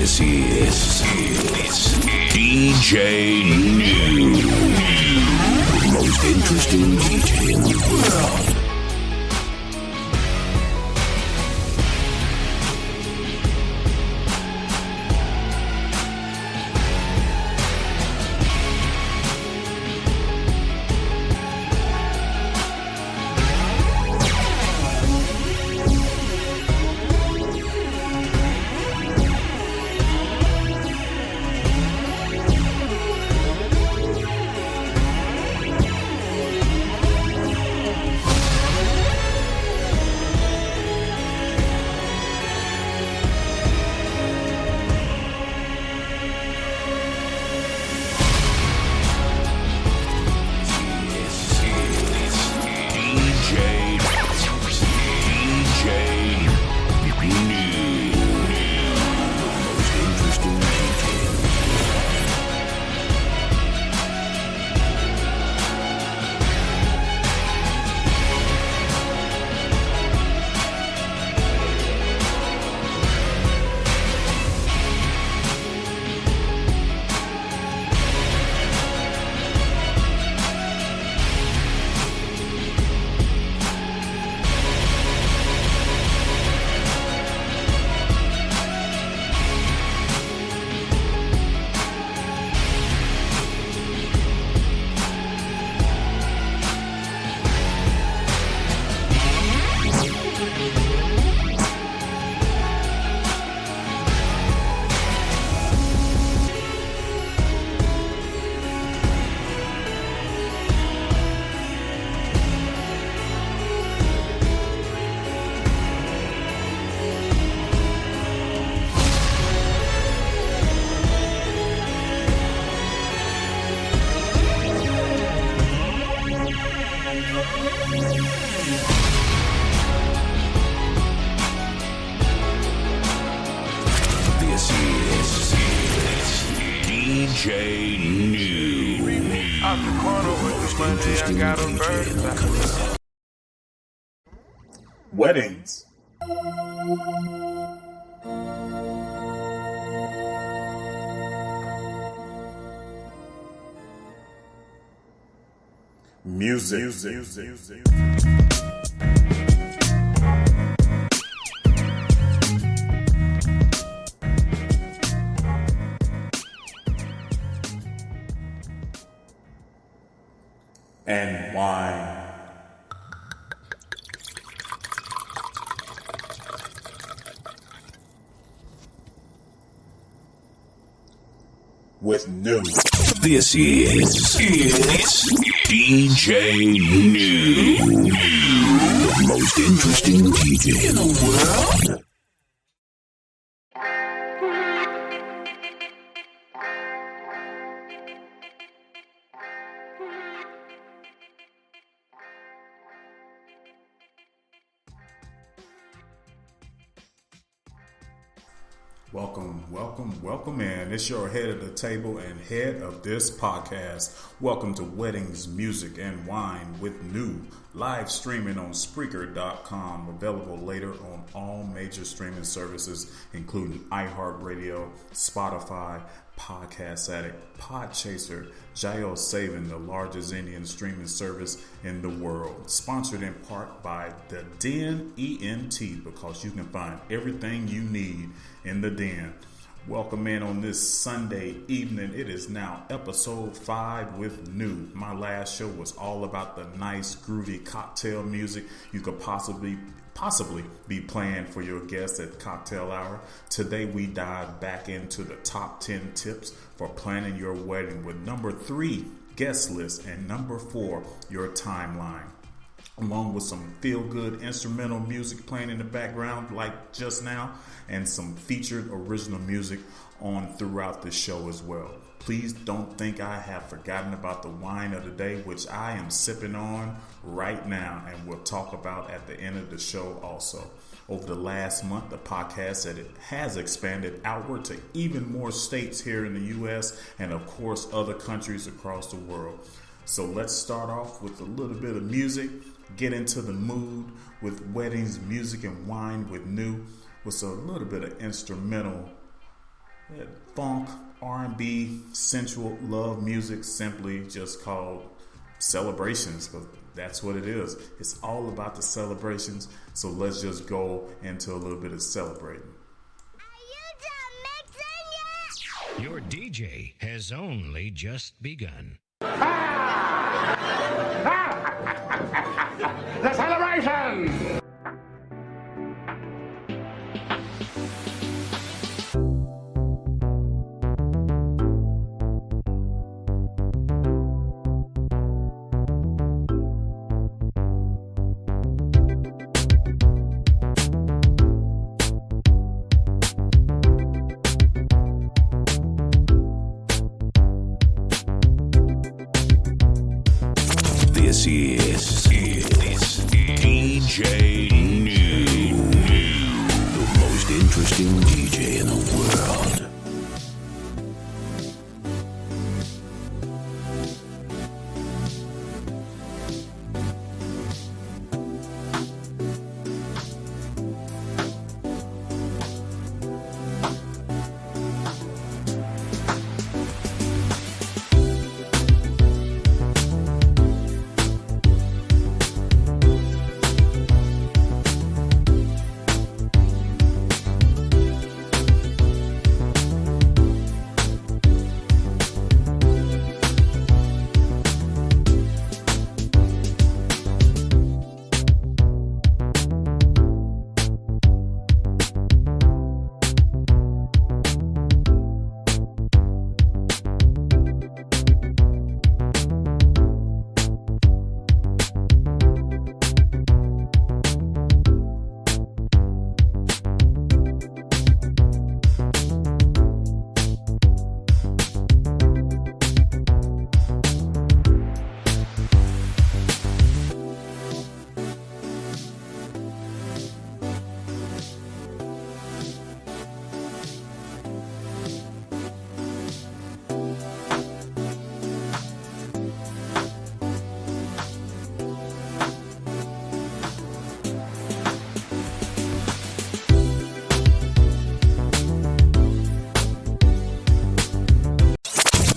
This is DJ New. The most interesting DJ in the world. DJ New. Out the corner with the money, I got a bird. Weddings. Music. And wine. With New. This is DJ New. The most interesting DJ in the world. Welcome in. It's your head of the table and head of this podcast. Welcome to Weddings, Music, and Wine with New. Live streaming on Spreaker.com. Available later on all major streaming services, including iHeartRadio, Spotify, Podcast Addict, Podchaser, Jail Saving, the largest Indian streaming service in the world. Sponsored in part by The Den ENT, because you can find everything you need in The Den. Welcome in on this Sunday evening. It is now episode 5 with New. My last show was all about the nice, groovy cocktail music you could possibly be playing for your guests at cocktail hour. Today we dive back into the top 10 tips for planning your wedding with number 3, guest list, and number 4, your timeline. Along with some feel-good instrumental music playing in the background like just now, and some featured original music on throughout the show as well. Please don't think I have forgotten about the wine of the day, which I am sipping on right now, and we'll talk about at the end of the show also. Over the last month, the podcast has expanded outward to even more states here in the U.S. and, of course, other countries across the world. So let's start off with a little bit of music, get into the mood with Weddings, Music, and Wine with New, with a little bit of instrumental funk, R&B, sensual love music, simply just called celebrations, because that's what it is. It's all about the celebrations. So let's just go into a little bit of celebrating. Your DJ has only just begun. The celebration! This is DJ New, the most interesting DJ in the world.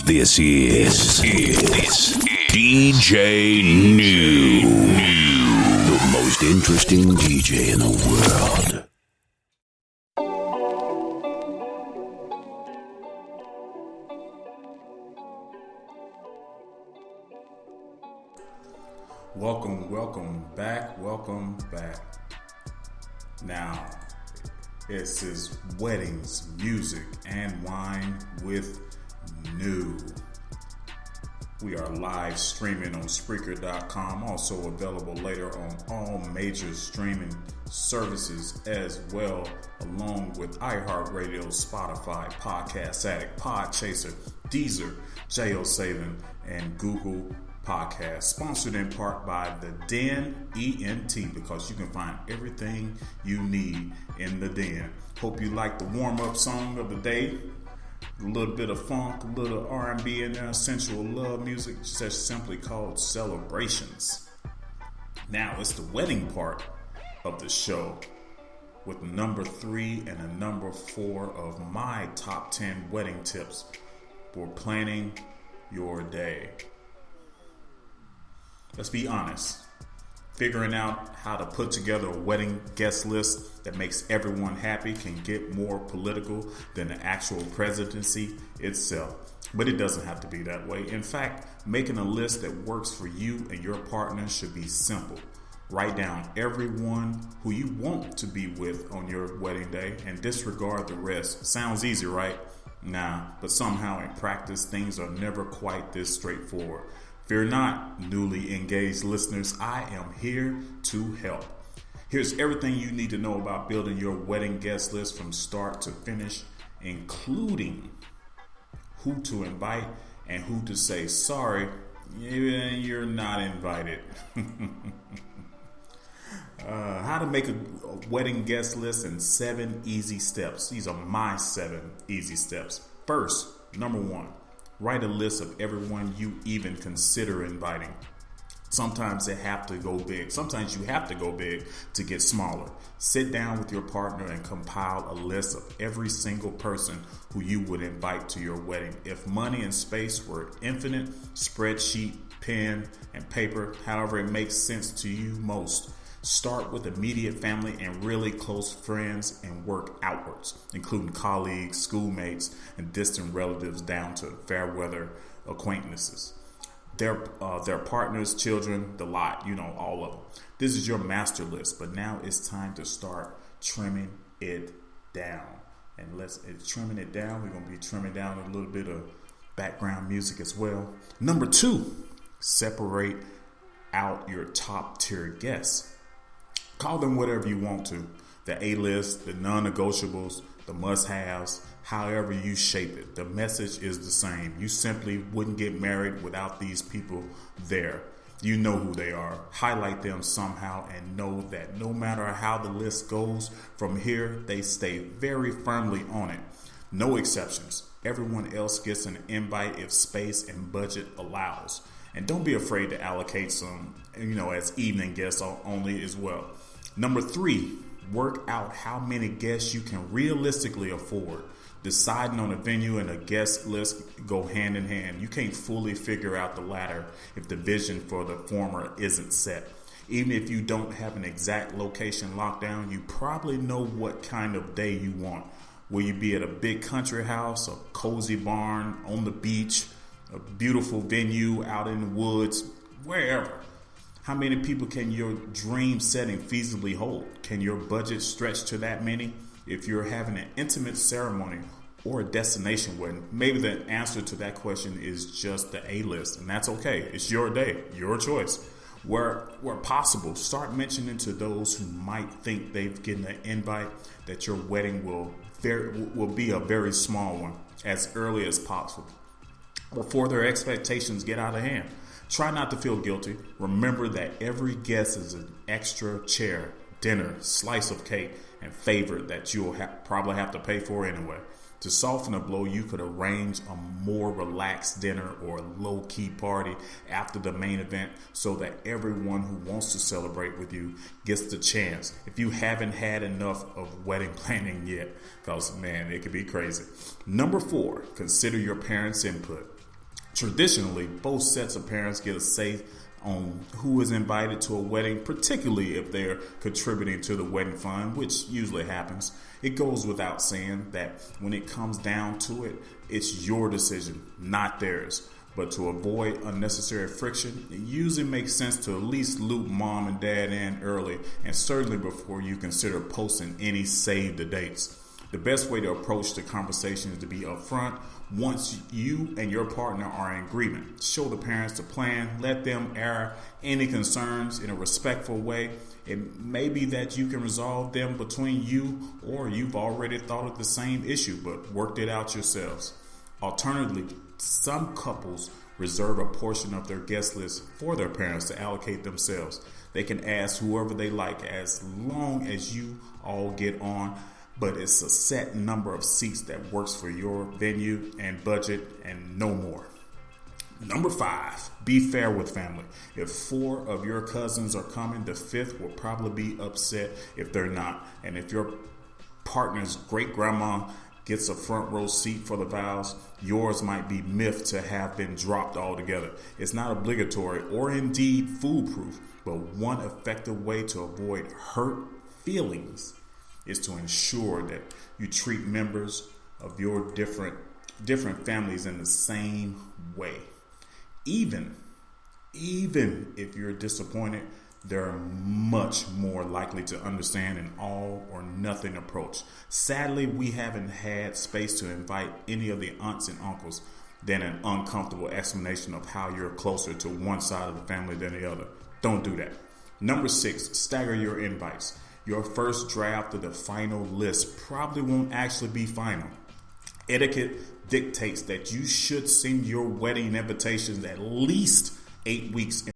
This is DJ New, the most interesting DJ in the world. Welcome back. Now, this is Weddings, Music, and Wine with New. We are live streaming on Spreaker.com, also available later on all major streaming services as well, along with iHeartRadio, Spotify, Podcast Addict, Podchaser, Deezer, JioSaven, and Google Podcast. Sponsored in part by The Den, ENT, because you can find everything you need in The Den. Hope you like the warm-up song of the day. A little bit of funk, a little R&B in there, sensual love music, just simply called Celebrations. Now it's the wedding part of the show with number 3 and a number 4 of my top 10 wedding tips for planning your day. Let's be honest. Figuring out how to put together a wedding guest list that makes everyone happy can get more political than the actual presidency itself. But it doesn't have to be that way. In fact, making a list that works for you and your partner should be simple. Write down everyone who you want to be with on your wedding day and disregard the rest. Sounds easy, right? Nah, but somehow in practice, things are never quite this straightforward. Fear not, newly engaged listeners, I am here to help. Here's everything you need to know about building your wedding guest list from start to finish, including who to invite and who to say, sorry, you're not invited. How to make a wedding guest list in 7 easy steps. These are my 7 easy steps. First, number 1. Write a list of everyone you even consider inviting. Sometimes they have to go big. Sometimes you have to go big to get smaller. Sit down with your partner and compile a list of every single person who you would invite to your wedding. If money and space were infinite, spreadsheet, pen, and paper, however it makes sense to you most. Start with immediate family and really close friends and work outwards, including colleagues, schoolmates, and distant relatives down to fair weather acquaintances. Their partners, children, the lot, all of them. This is your master list, but now it's time to start trimming it down. And trimming it down. We're going to be trimming down a little bit of background music as well. Number 2, separate out your top tier guests. Call them whatever you want to. The A-list, the non-negotiables, the must-haves, however you shape it. The message is the same. You simply wouldn't get married without these people there. You know who they are. Highlight them somehow and know that no matter how the list goes from here, they stay very firmly on it. No exceptions. Everyone else gets an invite if space and budget allows. And don't be afraid to allocate some, as evening guests only as well. Number 3, work out how many guests you can realistically afford. Deciding on a venue and a guest list go hand in hand. You can't fully figure out the latter if the vision for the former isn't set. Even if you don't have an exact location locked down, you probably know what kind of day you want. Will you be at a big country house, a cozy barn, on the beach, a beautiful venue out in the woods, wherever? How many people can your dream setting feasibly hold? Can your budget stretch to that many? If you're having an intimate ceremony or a destination wedding, maybe the answer to that question is just the A-list, and that's okay. It's your day, your choice. Where possible, start mentioning to those who might think they've gotten an invite that your wedding will be a very small one as early as possible, before their expectations get out of hand. Try not to feel guilty. Remember that every guest is an extra chair, dinner, slice of cake, and favor that you'll probably have to pay for anyway. To soften the blow, you could arrange a more relaxed dinner or a low-key party after the main event so that everyone who wants to celebrate with you gets the chance. If you haven't had enough of wedding planning yet, because, man, it could be crazy. Number 4, consider your parents' input. Traditionally, both sets of parents get a say on who is invited to a wedding, particularly if they're contributing to the wedding fund, which usually happens. It goes without saying that when it comes down to it, it's your decision, not theirs. But to avoid unnecessary friction, it usually makes sense to at least loop mom and dad in early, and certainly before you consider posting any save the dates. The best way to approach the conversation is to be upfront. Once you and your partner are in agreement, show the parents the plan, let them air any concerns in a respectful way. It may be that you can resolve them between you, or you've already thought of the same issue but worked it out yourselves. Alternatively, some couples reserve a portion of their guest list for their parents to allocate themselves. They can ask whoever they like as long as you all get on, but it's a set number of seats that works for your venue and budget and no more. Number 5, be fair with family. If 4 of your cousins are coming, the 5th will probably be upset if they're not. And if your partner's great grandma gets a front row seat for the vows, yours might be miffed to have been dropped altogether. It's not obligatory or indeed foolproof, but one effective way to avoid hurt feelings is to ensure that you treat members of your different families in the same way. Even if you're disappointed, they're much more likely to understand an all or nothing approach. Sadly, we haven't had space to invite any of the aunts and uncles than an uncomfortable explanation of how you're closer to one side of the family than the other. Don't do that. Number 6, stagger your invites. Your first draft of the final list probably won't actually be final. Etiquette dictates that you should send your wedding invitations at least 8 weeks in